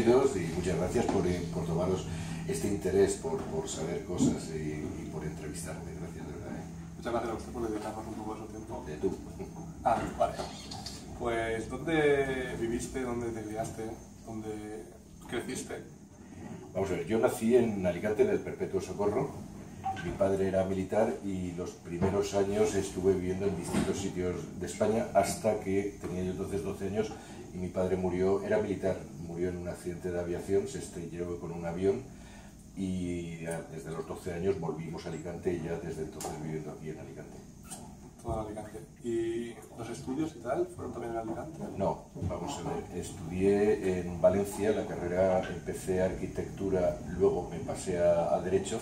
bienvenidos y muchas gracias por tomaros este interés por saber cosas y por entrevistarme. Gracias, de verdad. Muchas gracias a usted por dedicarnos un poco de su tiempo. Tú. Vale. Pues, ¿dónde viviste, dónde te criaste, dónde creciste? Vamos a ver, yo nací en Alicante, en el Perpetuo Socorro. Mi padre era militar y los primeros años estuve viviendo en distintos sitios de España hasta que tenía yo entonces 12 años y mi padre murió, era militar, murió en un accidente de aviación, se estrelló con un avión y desde los 12 años volvimos a Alicante y ya desde entonces viviendo aquí en Alicante. Todo en Alicante. ¿Y los estudios y tal fueron también en Alicante? No, vamos a ver, estudié en Valencia, la carrera, empecé arquitectura, luego me pasé a Derecho.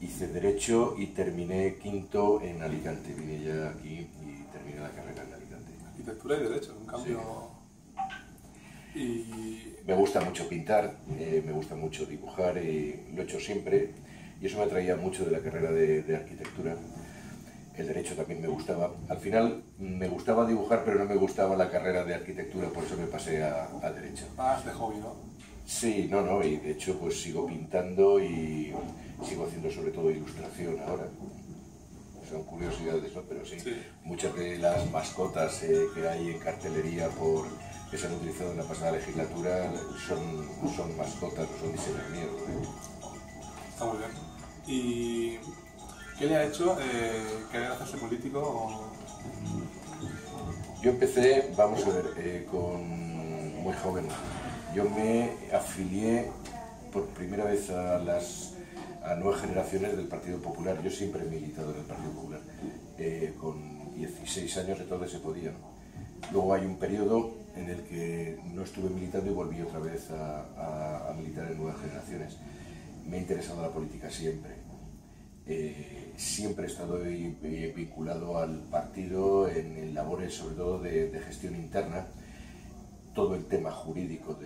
Hice Derecho y terminé quinto en Alicante. Vine ya aquí y terminé la carrera en Alicante. Arquitectura y Derecho, un cambio... Sí. Y... Me gusta mucho pintar, me gusta mucho dibujar y lo he hecho siempre. Y eso me atraía mucho de la carrera de arquitectura. El Derecho también me gustaba. Al final me gustaba dibujar, pero no me gustaba la carrera de arquitectura, por eso me pasé a Derecho. Más de hobby, ¿no? Sí, no, y de hecho pues sigo pintando y sigo haciendo sobre todo ilustración ahora. Son curiosidades, ¿no? Pero sí, muchas de las mascotas que hay en cartelería que se han utilizado en la pasada legislatura son mascotas, no son diseños míos, ¿no? Está muy bien. ¿Y qué le ha hecho querer hacerse político? Yo empecé, vamos a ver, muy joven. Yo me afilié por primera vez a nuevas generaciones del Partido Popular. Yo siempre he militado en el Partido Popular. Con 16 años entonces se podía, ¿no? Luego hay un periodo en el que no estuve militando y volví otra vez a militar en nuevas generaciones. Me ha interesado la política siempre. Siempre he estado vinculado al partido en labores sobre todo de gestión interna. Todo el tema jurídico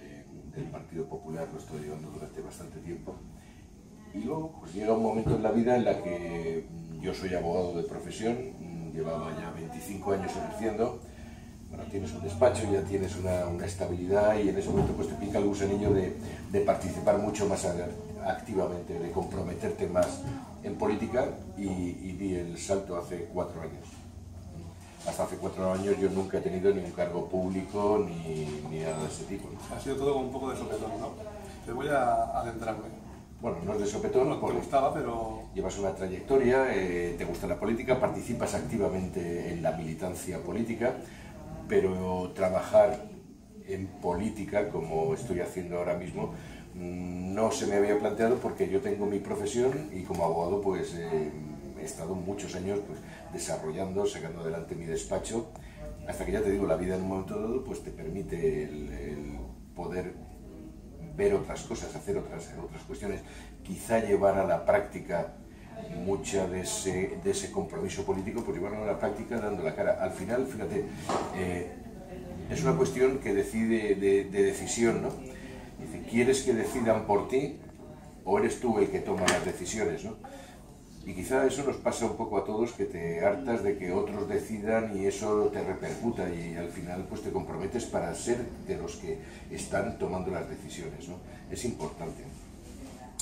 del Partido Popular lo estoy llevando durante bastante tiempo. Y luego pues llega un momento en la vida en la que yo soy abogado de profesión, llevaba ya 25 años ejerciendo. Bueno, tienes un despacho, ya tienes una estabilidad y en ese momento pues te pica el gusanillo de participar mucho más activamente, de comprometerte más en política y di el salto hace 4 años. Hasta hace 4 años yo nunca he tenido ni un cargo público ni nada de ese tipo, ¿no? Ha sido todo como un poco de sopetón, ¿no? Te voy a adentrarme. Bueno, no es de sopetón, no te gustaba, pero... Llevas una trayectoria, te gusta la política, participas activamente en la militancia política, pero trabajar en política, como estoy haciendo ahora mismo, no se me había planteado porque yo tengo mi profesión y como abogado pues he estado muchos años pues, desarrollando, sacando adelante mi despacho, hasta que ya te digo, la vida en un momento dado pues te permite el poder ver otras cosas, hacer otras cuestiones, quizá llevar a la práctica mucha de ese compromiso político, pues llevarlo a la práctica dando la cara. Al final, fíjate, es una cuestión que decide de decisión, ¿no? Dice, ¿quieres que decidan por ti o eres tú el que toma las decisiones, ¿no? Y quizá eso nos pasa un poco a todos, que te hartas de que otros decidan y eso te repercuta y al final pues te comprometes para ser de los que están tomando las decisiones, ¿no? Es importante.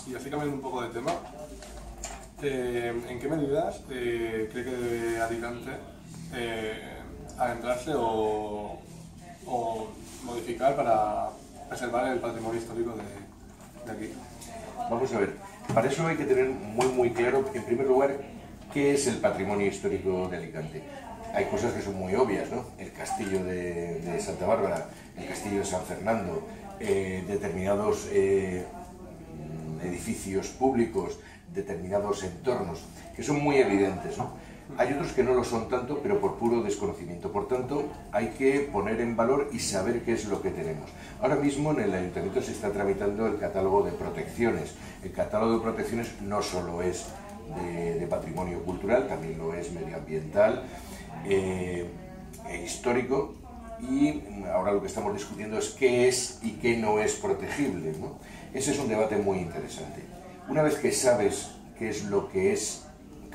Y así cambiando un poco de tema, ¿en qué medidas cree que debe Alicante adentrarse o modificar para preservar el patrimonio histórico de aquí? Vamos a ver, para eso hay que tener muy claro, en primer lugar, qué es el patrimonio histórico de Alicante. Hay cosas que son muy obvias, ¿no? El castillo de Santa Bárbara, el castillo de San Fernando, determinados edificios públicos, determinados entornos, que son muy evidentes, ¿no? Hay otros que no lo son tanto, pero por puro desconocimiento. Por tanto, hay que poner en valor y saber qué es lo que tenemos. Ahora mismo en el Ayuntamiento se está tramitando el catálogo de protecciones. El catálogo de protecciones no solo es de patrimonio cultural, también lo es medioambiental, e histórico, y ahora lo que estamos discutiendo es qué es y qué no es protegible, ¿no? Ese es un debate muy interesante. Una vez que sabes qué es lo que es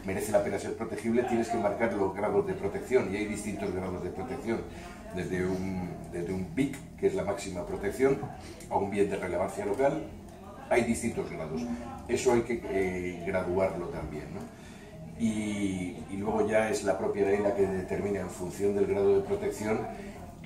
merece la pena ser protegible, tienes que marcar los grados de protección, y hay distintos grados de protección, desde un BIC, que es la máxima protección, a un bien de relevancia local. Hay distintos grados. Eso hay que graduarlo también, ¿no? Y luego ya es la propia ley la que determina, en función del grado de protección,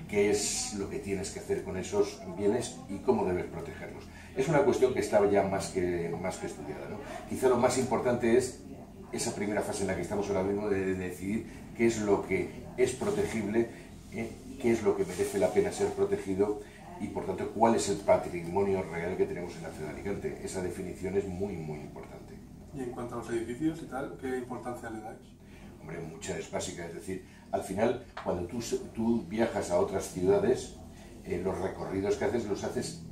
qué es lo que tienes que hacer con esos bienes y cómo debes protegerlos. Es una cuestión que está ya más que estudiada, ¿no? Quizá lo más importante es esa primera fase en la que estamos ahora mismo, de decidir qué es lo que es protegible, qué es lo que merece la pena ser protegido, y por tanto cuál es el patrimonio real que tenemos en la ciudad de Alicante. Esa definición es muy, muy importante. Y en cuanto a los edificios y tal, ¿qué importancia le dais? Hombre, mucha es básica, es decir, al final, cuando tú viajas a otras ciudades, los recorridos que haces los haces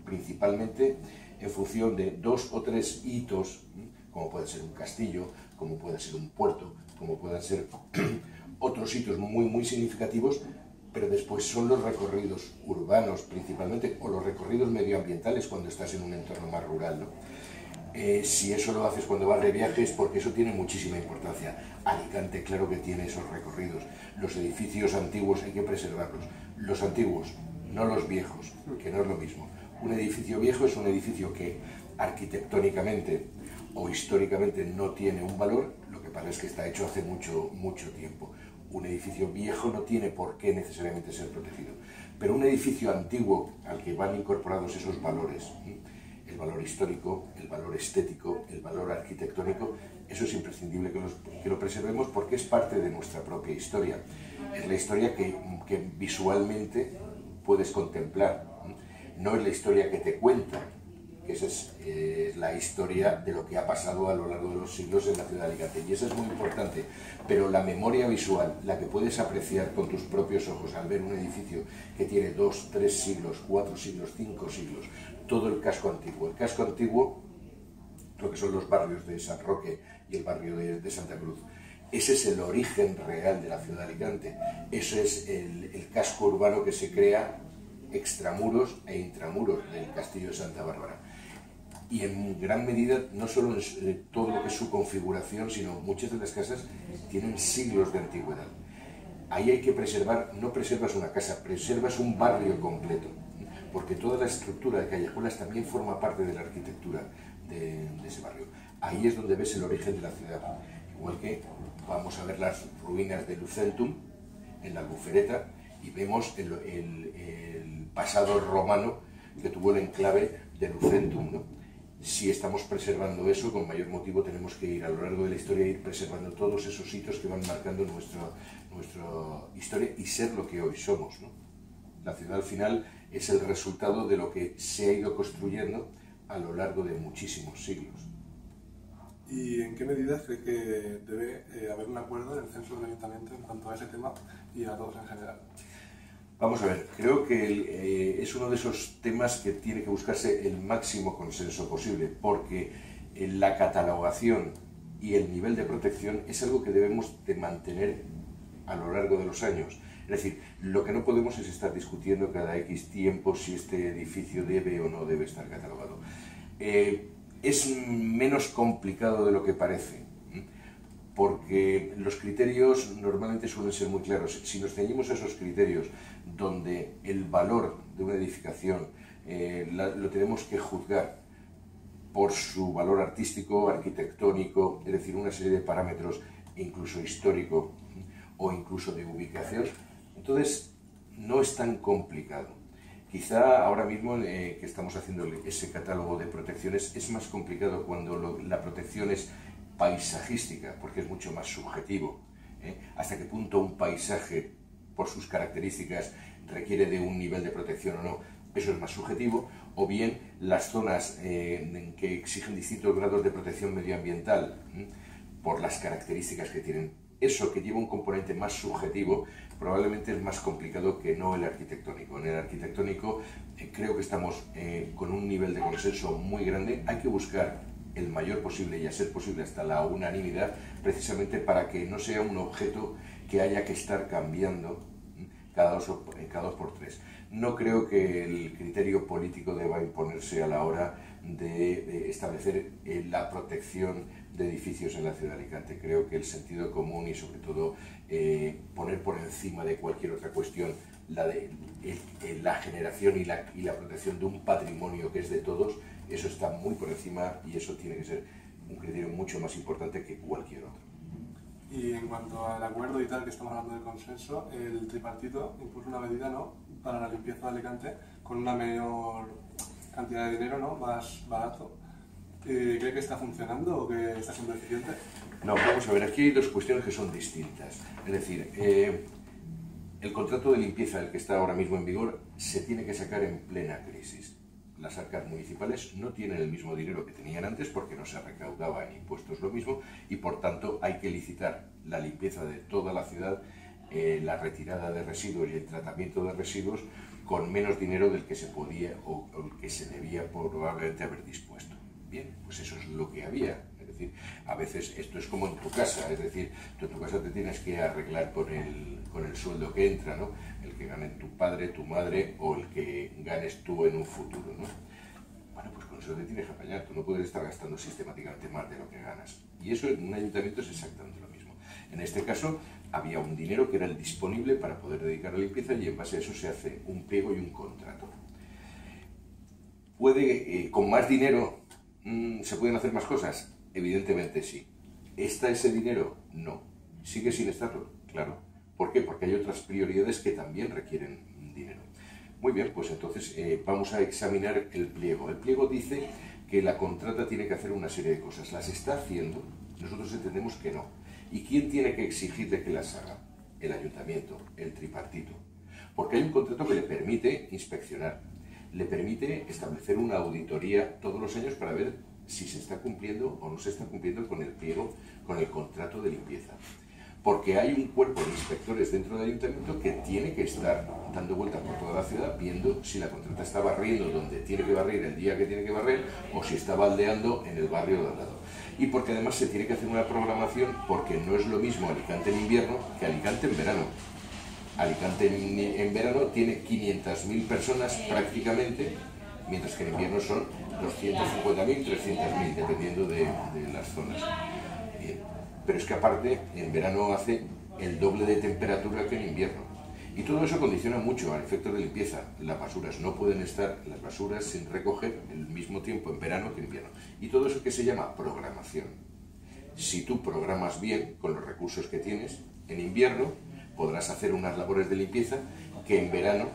principalmente en función de 2 o 3 hitos, como puede ser un castillo, como puede ser un puerto, como puedan ser otros hitos muy, muy significativos, pero después son los recorridos urbanos principalmente, o los recorridos medioambientales cuando estás en un entorno más rural, ¿no? Si eso lo haces cuando vas de viajes, porque eso tiene muchísima importancia. Alicante, claro que tiene esos recorridos. Los edificios antiguos hay que preservarlos. Los antiguos, no los viejos, que no es lo mismo. Un edificio viejo es un edificio que arquitectónicamente o históricamente no tiene un valor, lo que pasa es que está hecho hace mucho, mucho tiempo. Un edificio viejo no tiene por qué necesariamente ser protegido. Pero un edificio antiguo al que van incorporados esos valores, el valor histórico, el valor estético, el valor arquitectónico, eso es imprescindible que lo preservemos, porque es parte de nuestra propia historia. Es la historia que visualmente puedes contemplar, no es la historia que te cuenta, que esa es la historia de lo que ha pasado a lo largo de los siglos en la ciudad de Alicante, y eso es muy importante. Pero la memoria visual, la que puedes apreciar con tus propios ojos al ver un edificio que tiene 2, 3 siglos, 4 siglos, 5 siglos, todo el casco antiguo. El casco antiguo, lo que son los barrios de San Roque y el barrio de Santa Cruz, ese es el origen real de la ciudad de Alicante. Eso es el casco urbano que se crea extramuros e intramuros del castillo de Santa Bárbara. Y en gran medida, no solo en todo lo que es su configuración, sino muchas de las casas tienen siglos de antigüedad. Ahí hay que preservar, no preservas una casa, preservas un barrio completo, porque toda la estructura de callejuelas también forma parte de la arquitectura de ese barrio. Ahí es donde ves el origen de la ciudad. Igual que vamos a ver las ruinas de Lucentum en la Albufereta y vemos el pasado romano que tuvo el enclave de Lucentum, ¿no? Si estamos preservando eso, con mayor motivo tenemos que ir a lo largo de la historia, ir preservando todos esos hitos que van marcando nuestra historia y ser lo que hoy somos, ¿no? La ciudad al final es el resultado de lo que se ha ido construyendo a lo largo de muchísimos siglos. ¿Y en qué medidas cree que debe haber un acuerdo en el censo del ayuntamiento en cuanto a ese tema y a todos en general? Vamos a ver, creo que es uno de esos temas que tiene que buscarse el máximo consenso posible, porque la catalogación y el nivel de protección es algo que debemos de mantener a lo largo de los años. Es decir, lo que no podemos es estar discutiendo cada X tiempo si este edificio debe o no debe estar catalogado. Es menos complicado de lo que parece, porque los criterios normalmente suelen ser muy claros. Si nos ceñimos a esos criterios donde el valor de una edificación lo tenemos que juzgar por su valor artístico, arquitectónico, es decir, una serie de parámetros, incluso histórico o incluso de ubicación, entonces no es tan complicado. Quizá ahora mismo que estamos haciendo ese catálogo de protecciones es más complicado cuando la protección es paisajística, porque es mucho más subjetivo. Hasta qué punto un paisaje, por sus características, requiere de un nivel de protección o no, eso es más subjetivo. O bien las zonas que exigen distintos grados de protección medioambiental por las características que tienen. Eso, que lleva un componente más subjetivo, probablemente es más complicado que no el arquitectónico. En el arquitectónico creo que estamos con un nivel de consenso muy grande. Hay que buscar el mayor posible y a ser posible hasta la unanimidad, precisamente para que no sea un objeto que haya que estar cambiando cada dos por tres. No creo que el criterio político deba imponerse a la hora de establecer la protección de edificios en la ciudad de Alicante. Creo que el sentido común y sobre todo poner por encima de cualquier otra cuestión la generación y la protección de un patrimonio que es de todos, eso está muy por encima y eso tiene que ser un criterio mucho más importante que cualquier otro. Y en cuanto al acuerdo y tal, que estamos hablando del consenso, el tripartito impuso una medida, ¿no?, para la limpieza de Alicante con una menor cantidad de dinero, ¿no?, más barato. ¿Cree que está funcionando o que está siendo eficiente? No, vamos a ver, aquí hay dos cuestiones que son distintas. Es decir, el contrato de limpieza, el que está ahora mismo en vigor, se tiene que sacar en plena crisis. Las arcas municipales no tienen el mismo dinero que tenían antes porque no se recaudaba en impuestos lo mismo y por tanto hay que licitar la limpieza de toda la ciudad, la retirada de residuos y el tratamiento de residuos con menos dinero del que se podía o el que se debía probablemente haber dispuesto. Bien, pues eso es lo que había. Es decir, a veces esto es como en tu casa, es decir, tú en tu casa te tienes que arreglar con el sueldo que entra, ¿no? El que gane tu padre, tu madre o el que ganes tú en un futuro, ¿no? Bueno, pues con eso te tienes que apañar, tú no puedes estar gastando sistemáticamente más de lo que ganas. Y eso en un ayuntamiento es exactamente lo mismo. En este caso, había un dinero que era el disponible para poder dedicar a la limpieza y en base a eso se hace un pliego y un contrato. ¿Puede, con más dinero, se pueden hacer más cosas? Evidentemente sí. ¿Está ese dinero? No. ¿Sigue sin estarlo? Claro. ¿Por qué? Porque hay otras prioridades que también requieren dinero. Muy bien, pues entonces vamos a examinar el pliego. El pliego dice que la contrata tiene que hacer una serie de cosas. ¿Las está haciendo? Nosotros entendemos que no. ¿Y quién tiene que exigirle que las haga? El ayuntamiento, el tripartito. Porque hay un contrato que le permite inspeccionar, le permite establecer una auditoría todos los años para ver si se está cumpliendo o no se está cumpliendo con el pliego, con el contrato de limpieza. Porque hay un cuerpo de inspectores dentro del ayuntamiento que tiene que estar dando vueltas por toda la ciudad viendo si la contrata está barriendo donde tiene que barrer el día que tiene que barrer o si está baldeando en el barrio de al lado. Y porque además se tiene que hacer una programación porque no es lo mismo Alicante en invierno que Alicante en verano. Alicante en verano tiene 500.000 personas prácticamente, mientras que en invierno son 250.000, 300.000, dependiendo de las zonas. Pero es que aparte, en verano hace el doble de temperatura que en invierno. Y todo eso condiciona mucho al efecto de limpieza. Las basuras no pueden estar, las basuras sin recoger el mismo tiempo en verano que en invierno. Y todo eso que se llama programación. Si tú programas bien con los recursos que tienes, en invierno podrás hacer unas labores de limpieza que en verano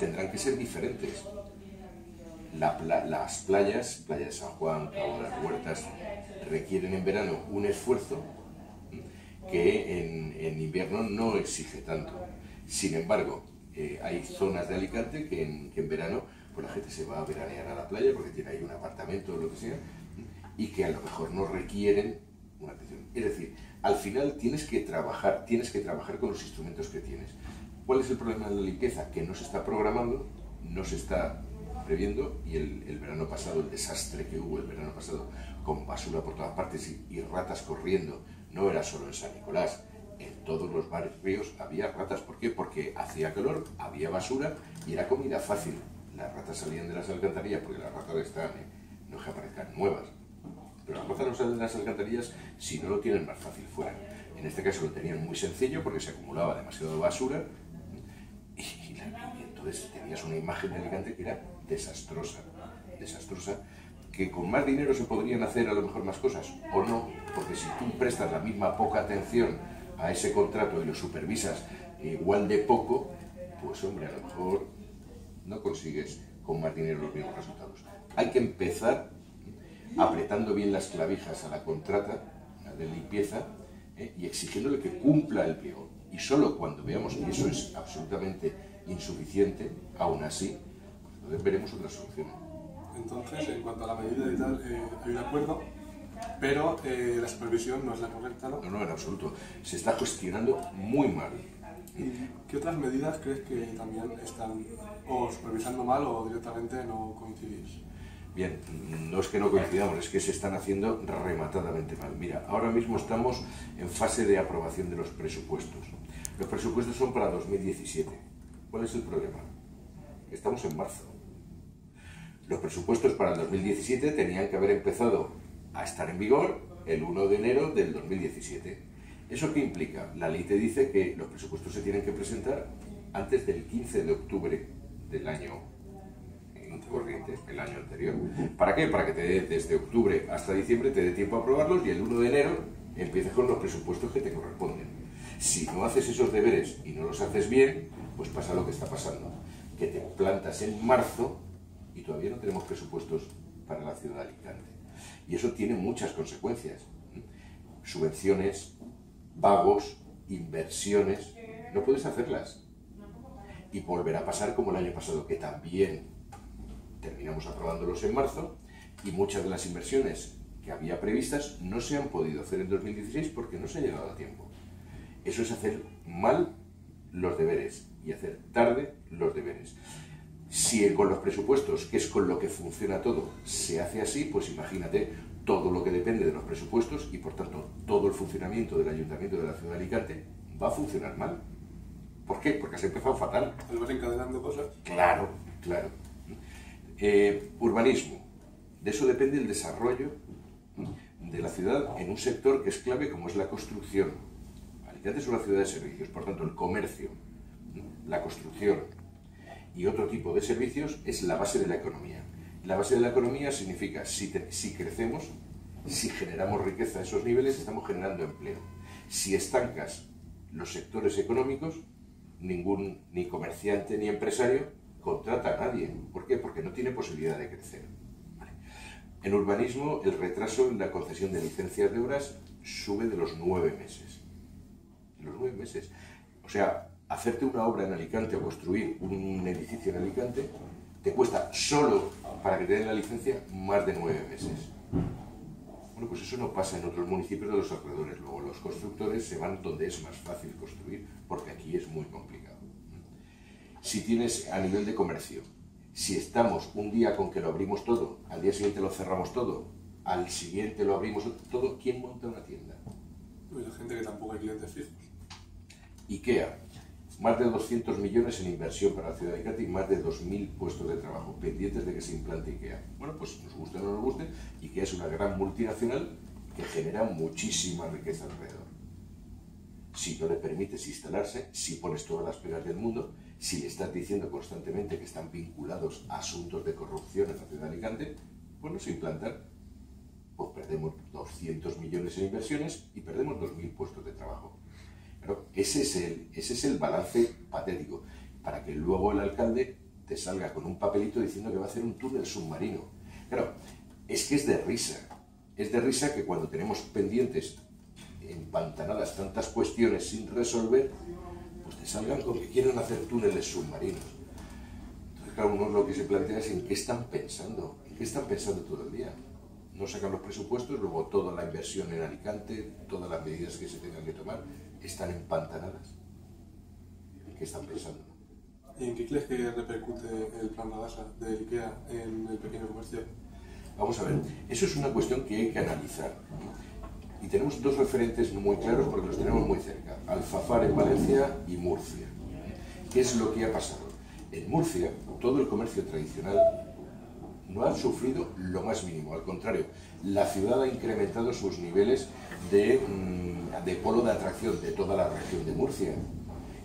tendrán que ser diferentes. Las playas, Playa de San Juan, Cabo de las Huertas, requieren en verano un esfuerzo que en invierno no exige tanto. Sin embargo, hay zonas de Alicante que en verano pues la gente se va a veranear a la playa porque tiene ahí un apartamento o lo que sea y que a lo mejor no requieren una atención. Es decir, al final tienes que trabajar con los instrumentos que tienes. ¿Cuál es el problema de la limpieza? Que no se está programando, no se está previendo y el verano pasado, el desastre que hubo el verano pasado con basura por todas partes y ratas corriendo, no era solo en San Nicolás, en todos los barrios había ratas. ¿Por qué? Porque hacía calor, había basura y era comida fácil. Las ratas salían de las alcantarillas porque las ratas están, no es que aparezcan nuevas, pero las ratas no salen de las alcantarillas si no lo tienen más fácil fuera. En este caso lo tenían muy sencillo porque se acumulaba demasiado basura y entonces tenías una imagen de Alicante que era desastrosa, que con más dinero se podrían hacer a lo mejor más cosas, o no, porque si tú prestas la misma poca atención a ese contrato y lo supervisas igual de poco, pues hombre, a lo mejor no consigues con más dinero los mismos resultados. Hay que empezar apretando bien las clavijas a la contrata de limpieza y exigiéndole que cumpla el pliego. Y solo cuando veamos que eso es absolutamente insuficiente, aún así, pues entonces veremos otra solución. Entonces, en cuanto a la medida y tal, hay un acuerdo, pero la supervisión no es la correcta, ¿no? No, en absoluto. Se está gestionando muy mal. ¿Y qué otras medidas crees que también están o supervisando mal o directamente no coincidís? Bien, no es que no coincidamos, es que se están haciendo rematadamente mal. Mira, ahora mismo estamos en fase de aprobación de los presupuestos. Los presupuestos son para 2017. ¿Cuál es el problema? Estamos en marzo. Los presupuestos para el 2017 tenían que haber empezado a estar en vigor el 1 de enero del 2017. ¿Eso qué implica? La ley te dice que los presupuestos se tienen que presentar antes del 15 de octubre del año corriente, el año anterior. ¿Para qué? Para que te dé desde octubre hasta diciembre, te dé tiempo a aprobarlos y el 1 de enero empieces con los presupuestos que te corresponden. Si no haces esos deberes y no los haces bien, pues pasa lo que está pasando, que te plantas en marzo y todavía no tenemos presupuestos para la ciudad de Alicante. Y eso tiene muchas consecuencias. Subvenciones, pagos, inversiones, no puedes hacerlas. Y volverá a pasar como el año pasado, que también terminamos aprobándolos en marzo y muchas de las inversiones que había previstas no se han podido hacer en 2016 porque no se ha llegado a tiempo. Eso es hacer mal los deberes y hacer tarde los deberes. Si con los presupuestos, que es con lo que funciona todo, se hace así, pues imagínate todo lo que depende de los presupuestos y por tanto todo el funcionamiento del Ayuntamiento de la Ciudad de Alicante va a funcionar mal. ¿Por qué? Porque has empezado fatal. ¿Te vas encadenando cosas? Claro, claro. Urbanismo. De eso depende el desarrollo de la ciudad en un sector que es clave como es la construcción. Alicante es una ciudad de servicios, por tanto el comercio, la construcción y otro tipo de servicios es la base de la economía. La base de la economía significa si crecemos, si generamos riqueza a esos niveles, estamos generando empleo. Si estancas los sectores económicos, ni comerciante ni empresario contrata a nadie. ¿Por qué? Porque no tiene posibilidad de crecer. Vale. En urbanismo, el retraso en la concesión de licencias de obras sube de los 9 meses. De los 9 meses. O sea, hacerte una obra en Alicante o construir un edificio en Alicante te cuesta solo para que te den la licencia más de 9 meses. Bueno, pues eso no pasa en otros municipios de los alrededores. Luego los constructores se van donde es más fácil construir, porque aquí es muy complicado. Si tienes a nivel de comercio, si estamos un día con que lo abrimos todo, al día siguiente lo cerramos todo, al siguiente lo abrimos todo, ¿quién monta una tienda? Pues la gente que tampoco hay clientes fijos. IKEA, más de 200 millones en inversión para la ciudad de Alicante y más de 2.000 puestos de trabajo pendientes de que se implante IKEA. Bueno, pues nos guste o no nos guste, IKEA es una gran multinacional que genera muchísima riqueza alrededor. Si no le permites instalarse, si pones todas las pegas del mundo, si le estás diciendo constantemente que están vinculados a asuntos de corrupción en la ciudad de Alicante, pues no se implantan. Pues perdemos 200 millones en inversiones y perdemos 2.000 puestos de trabajo. Pero ese es el balance patético, para que luego el alcalde te salga con un papelito diciendo que va a hacer un túnel submarino. Claro, es que es de risa que cuando tenemos pendientes empantanadas tantas cuestiones sin resolver, pues te salgan con que quieren hacer túneles submarinos. Entonces, claro, uno lo que se plantea es en qué están pensando todo el día. No sacan los presupuestos, luego toda la inversión en Alicante, todas las medidas que se tengan que tomar, están empantanadas. ¿En qué están pensando? ¿Y en qué crees que repercute el plan Radasa de IKEA en el pequeño comercio? Vamos a ver, eso es una cuestión que hay que analizar. Y tenemos dos referentes muy claros porque los tenemos muy cerca. Alfafar en Valencia y Murcia. ¿Qué es lo que ha pasado? En Murcia, todo el comercio tradicional no ha sufrido lo más mínimo. Al contrario, la ciudad ha incrementado sus niveles de polo de atracción de toda la región de Murcia.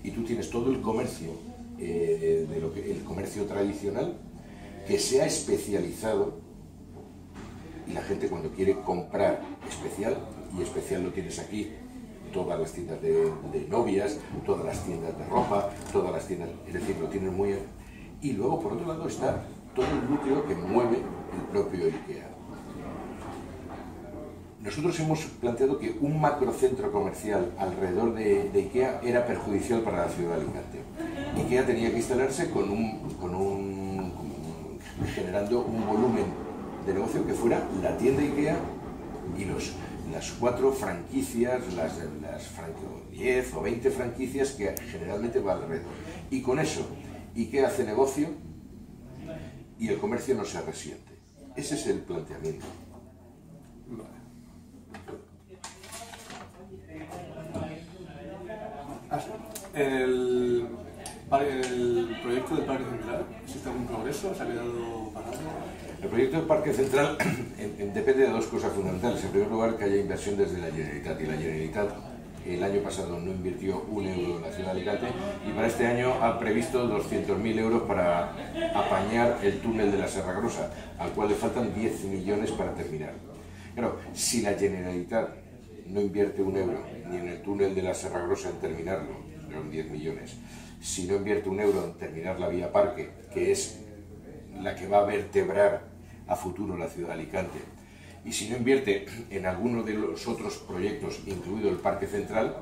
Y tú tienes todo el comercio, el comercio tradicional, que se ha especializado. Y la gente cuando quiere comprar especial, y especial lo tienes aquí, todas las tiendas de novias, todas las tiendas de ropa, todas las tiendas, es decir, lo tienen muy... Y luego, por otro lado, está todo el núcleo que mueve el propio IKEA. Nosotros hemos planteado que un macrocentro comercial alrededor de IKEA era perjudicial para la ciudad de Alicante. IKEA tenía que instalarse generando un volumen de negocio que fuera la tienda IKEA y las 4 franquicias, las 10 o 20 franquicias que generalmente va alrededor. Y con eso, IKEA hace negocio y el comercio no se resiente. Ese es el planteamiento. Vale. ¿El proyecto del Parque Central, existe algún progreso? ¿Se ha quedado parado? El proyecto del Parque Central depende de dos cosas fundamentales. En primer lugar, que haya inversión desde la Generalitat, y la Generalitat el año pasado no invirtió un euro en la ciudad de Alicante y para este año ha previsto 200.000 euros para apañar el túnel de la Serra Grossa, al cual le faltan 10 millones para terminar. Claro, si la Generalitat no invierte un euro ni en el túnel de la Serra Grossa en terminarlo, son 10 millones, si no invierte un euro en terminar la vía Parque, que es la que va a vertebrar a futuro la ciudad de Alicante, y si no invierte en alguno de los otros proyectos, incluido el Parque Central,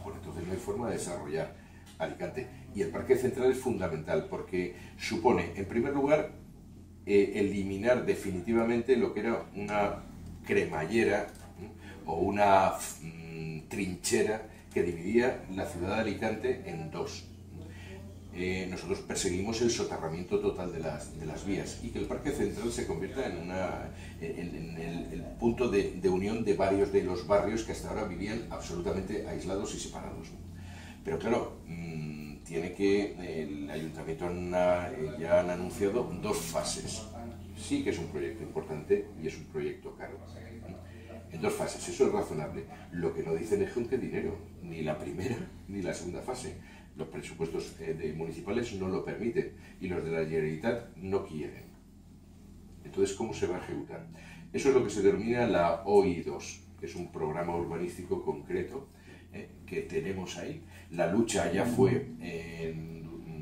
pues entonces no hay forma de desarrollar Alicante. Y el Parque Central es fundamental porque supone, en primer lugar, eliminar definitivamente lo que era una cremallera o una trinchera que dividía la ciudad de Alicante en dos. Nosotros perseguimos el soterramiento total de las vías y que el Parque Central se convierta en el punto de unión de varios de los barrios que hasta ahora vivían absolutamente aislados y separados. Pero claro, el Ayuntamiento ya han anunciado dos fases. Sí que es un proyecto importante y es un proyecto caro. En dos fases, eso es razonable. Lo que no dicen es con qué dinero, ni la primera ni la segunda fase. Los presupuestos municipales no lo permiten y los de la Generalitat no quieren. Entonces, ¿cómo se va a ejecutar? Eso es lo que se denomina la OI2, que es un programa urbanístico concreto que tenemos ahí. La lucha ya fue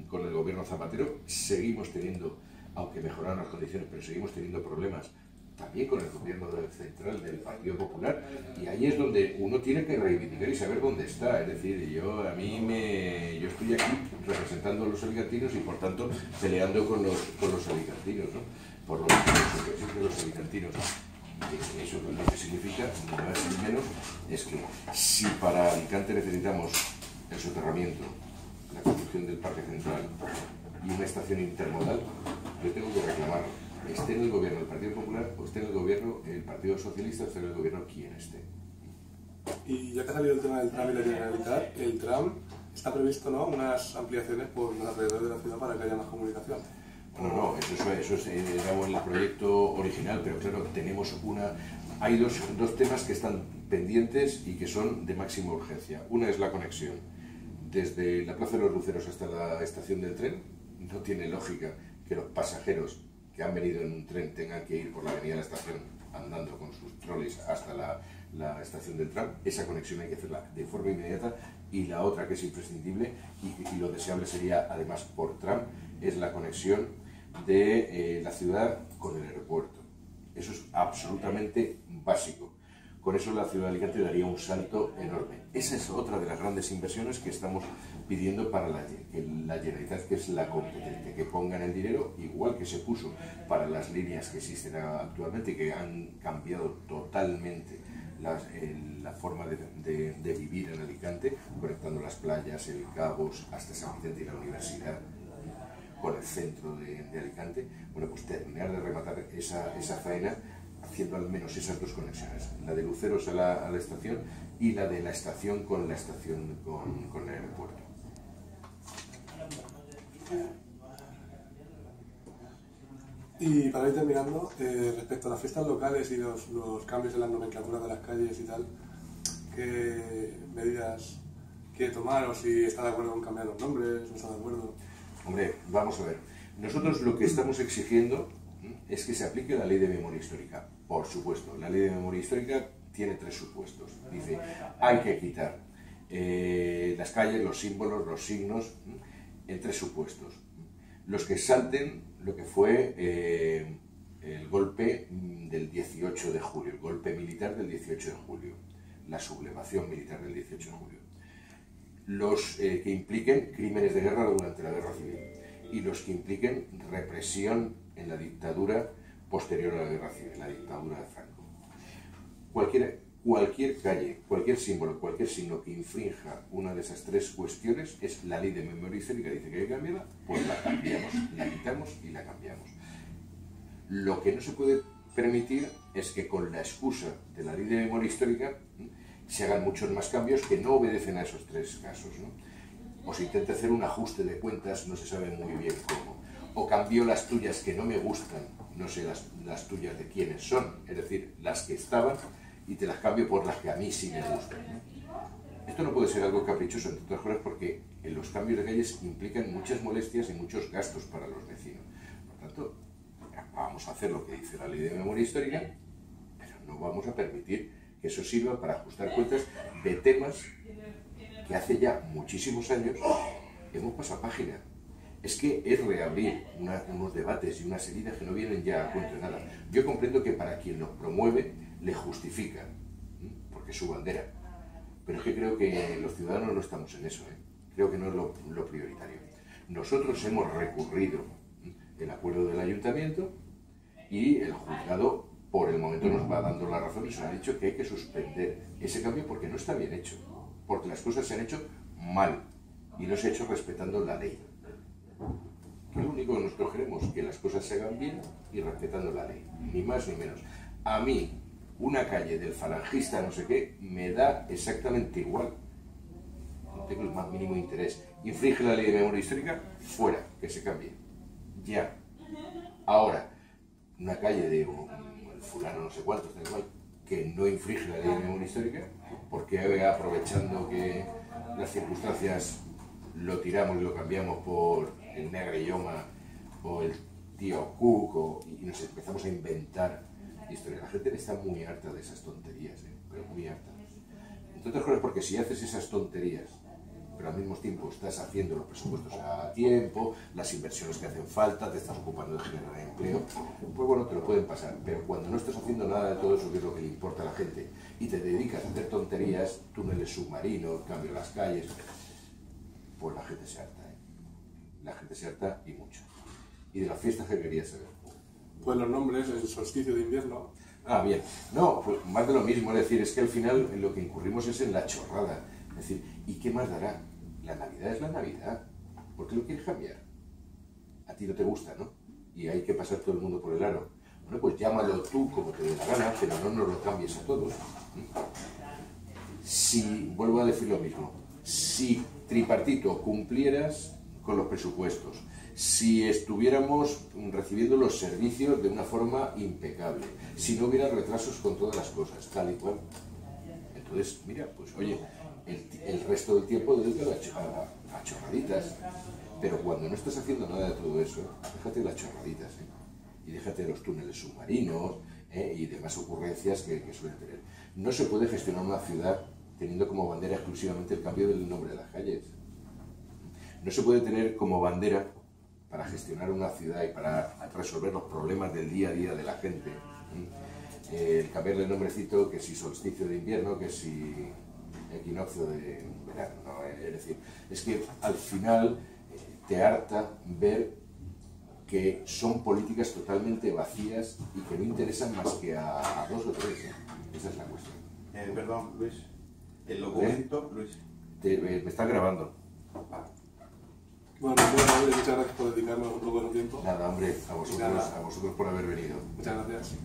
con el gobierno Zapatero, seguimos teniendo, aunque mejoraron las condiciones, pero seguimos teniendo problemas también con el gobierno central del Partido Popular, y ahí es donde uno tiene que reivindicar y saber dónde está. Es decir, yo estoy aquí representando a los alicantinos y por tanto peleando con los alicantinos, ¿no? Por los intereses de los alicantinos. Eso lo que significa, ni más ni menos, es que si para Alicante necesitamos el soterramiento, la construcción del Parque Central y una estación intermodal, yo tengo que reclamarlo. Esté en el gobierno el Partido Popular o esté en el gobierno el Partido Socialista, o esté en el gobierno quien esté. Y ya que ha salido el tema del tram y la Generalitat, el tram está previsto, ¿no?, unas ampliaciones por alrededor de la ciudad para que haya más comunicación. No, eso es era el proyecto original, pero claro, hay dos temas que están pendientes y que son de máxima urgencia. Una es la conexión desde la Plaza de los Luceros hasta la estación del tren. No tiene lógica que los pasajeros que han venido en un tren tengan que ir por la avenida de la estación andando con sus trolis hasta la estación del tram. Esa conexión hay que hacerla de forma inmediata, y la otra que es imprescindible y lo deseable sería además por tram es la conexión de la ciudad con el aeropuerto. Eso es absolutamente básico. Con eso la ciudad de Alicante daría un salto enorme. Esa es otra de las grandes inversiones que estamos pidiendo para la Generalitat, que es la competente, que pongan el dinero, igual que se puso para las líneas que existen actualmente, que han cambiado totalmente la forma de vivir en Alicante, conectando las playas, el Cabos, hasta San Vicente y la universidad, con el centro de Alicante. Bueno, pues terminar de rematar esa faena haciendo al menos esas dos conexiones, la de Luceros a la estación y la de la estación con el aeropuerto. Y para ir terminando, respecto a las fiestas locales y los cambios en las nomenclaturas de las calles y tal, ¿qué medidas quiere tomar, o si está de acuerdo con cambiar los nombres, no está de acuerdo? Hombre, vamos a ver. Nosotros lo que estamos exigiendo es que se aplique la Ley de Memoria Histórica. Por supuesto, la Ley de Memoria Histórica tiene 3 supuestos. Dice, hay que quitar las calles, los símbolos, los signos, en 3 supuestos. Los que salten lo que fue el golpe del 18 de julio, el golpe militar del 18 de julio, la sublevación militar del 18 de julio. Los que impliquen crímenes de guerra durante la guerra civil y los que impliquen represión en la dictadura posterior a la guerra civil, la dictadura de Franco. Cualquier calle, cualquier símbolo, cualquier signo que infrinja una de esas 3 cuestiones, es la Ley de Memoria Histórica, dice que hay que cambiarla, pues la cambiamos, la quitamos y la cambiamos. Lo que no se puede permitir es que con la excusa de la Ley de Memoria Histórica se hagan muchos más cambios que no obedecen a esos 3 casos, ¿no? o se intenta hacer un ajuste de cuentas, no se sabe muy bien cómo, o cambio las tuyas que no me gustan, no sé las tuyas de quiénes son, es decir, las que estaban, y te las cambio por las que a mí sí me gustan. Esto no puede ser algo caprichoso, entre otras cosas, porque los cambios de calles implican muchas molestias y muchos gastos para los vecinos. Por tanto, vamos a hacer lo que dice la Ley de Memoria Histórica, pero no vamos a permitir que eso sirva para ajustar cuentas de temas que hace ya muchísimos años hemos pasado página. Es que es reabrir unos debates y unas heridas que no vienen ya a cuento de nada. Yo comprendo que para quien los promueve le justifica, porque es su bandera. Pero es que creo que los ciudadanos no estamos en eso, creo que no es lo prioritario. Nosotros hemos recurrido el acuerdo del ayuntamiento y el juzgado por el momento nos va dando la razón y nos ha dicho que hay que suspender ese cambio porque no está bien hecho, porque las cosas se han hecho mal y no se ha hecho respetando la ley. Que lo único que nosotros queremos es que las cosas se hagan bien y respetando la ley, ni más ni menos. A mí, una calle del falangista no sé qué, me da exactamente igual. No tengo el más mínimo interés. Infringe la Ley de Memoria Histórica, fuera, que se cambie. Ya. Ahora, una calle de fulano no sé cuántos, da igual, que no infringe la Ley de Memoria Histórica, porque aprovechando que las circunstancias lo tiramos y lo cambiamos por el Negre Yoma o el tío Cook y nos empezamos a inventar historia. La gente está muy harta de esas tonterías, pero muy harta. Entre otras cosas porque si haces esas tonterías, pero al mismo tiempo estás haciendo los presupuestos a tiempo, las inversiones que hacen falta, te estás ocupando de generar empleo, pues bueno, te lo pueden pasar. Pero cuando no estás haciendo nada de todo eso que es lo que le importa a la gente y te dedicas a hacer tonterías, túneles submarinos, cambio las calles, pues la gente se harta, La gente se harta y mucho. Y de las fiestas que quería saber. Pues los nombres, el solsticio de invierno. Ah, bien. No, pues más de lo mismo, es decir, es que al final en lo que incurrimos es en la chorrada. Es decir, ¿y qué más dará? La Navidad es la Navidad. ¿Por qué lo quieres cambiar? A ti no te gusta, ¿no? Y hay que pasar todo el mundo por el aro. Bueno, pues llámalo tú como te dé la gana, pero no nos lo cambies a todos. Si, vuelvo a decir lo mismo, si tripartito cumplieras con los presupuestos, si estuviéramos recibiendo los servicios de una forma impecable, si no hubiera retrasos con todas las cosas, tal y cual, entonces, mira, pues oye, el resto del tiempo dedícalo a chorraditas, pero cuando no estás haciendo nada de todo eso, déjate las chorraditas, y déjate los túneles submarinos, y demás ocurrencias que suelen tener. No se puede gestionar una ciudad teniendo como bandera exclusivamente el cambio del nombre de las calles. No se puede tener como bandera para gestionar una ciudad y para resolver los problemas del día a día de la gente, el cambiarle el nombrecito, que si solsticio de invierno, que si equinoccio de verano, ¿no? Es decir, es que al final te harta ver que son políticas totalmente vacías y que no interesan más que a dos o tres. Esa es la cuestión. Perdón, Luis. El documento, Luis. Me están grabando. Bueno, muchas gracias por dedicarnos un poco de tiempo. Nada, hombre, a vosotros por haber venido. Muchas gracias.